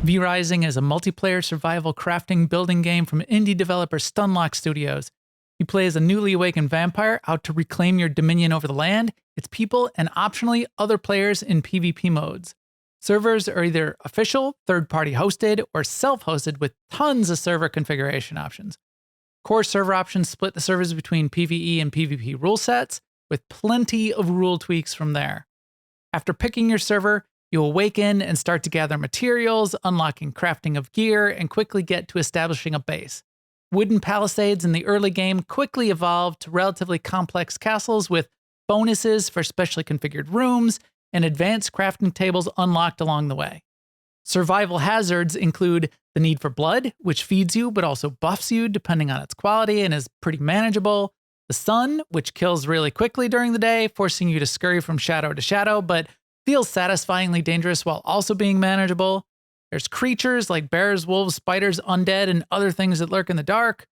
V-Rising is a multiplayer survival crafting building game from indie developer Stunlock Studios. You play as a newly awakened vampire out to reclaim your dominion over the land, its people, and optionally other players in PvP modes. Servers are either official, third-party hosted, or self-hosted with tons of server configuration options. Core server options split the servers between PvE and PvP rule sets, with plenty of rule tweaks from there. After picking your server, you awaken and start to gather materials, unlocking crafting of gear, and quickly get to establishing a base. Wooden palisades in the early game quickly evolved to relatively complex castles with bonuses for specially configured rooms and advanced crafting tables unlocked along the way. Survival hazards include the need for blood, which feeds you but also buffs you depending on its quality and is pretty manageable. The sun, which kills really quickly during the day, forcing you to scurry from shadow to shadow, but feels satisfyingly dangerous while also being manageable. There's creatures like bears, wolves, spiders, undead, and other things that lurk in the dark.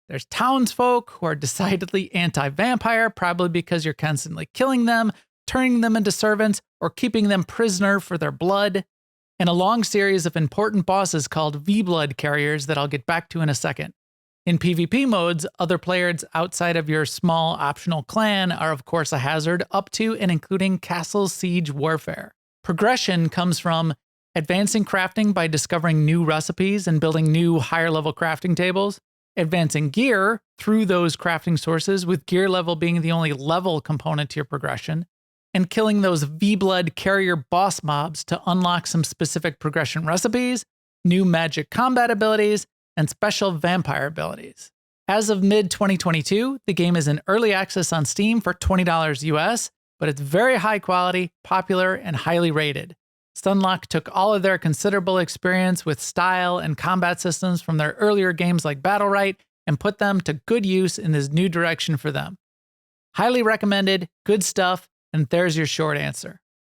There's townsfolk who are decidedly anti-vampire, probably because you're constantly killing them, turning them into servants, or keeping them prisoner for their blood. And a long series of important bosses called V-Blood carriers that I'll get back to in a second. In PvP modes, other players outside of your small optional clan are of course a hazard up to and including Castle Siege Warfare. Progression comes from advancing crafting by discovering new recipes and building new higher level crafting tables, advancing gear through those crafting sources with gear level being the only level component to your progression, and killing those V-Blood carrier boss mobs to unlock some specific progression recipes, new magic combat abilities, and special vampire abilities. As of mid-2022, the game is in early access on Steam for $20 US, but it's very high quality, popular, and highly rated. Stunlock took all of their considerable experience with style and combat systems from their earlier games like Battlerite and put them to good use in this new direction for them. Highly recommended, good stuff, and there's your short answer.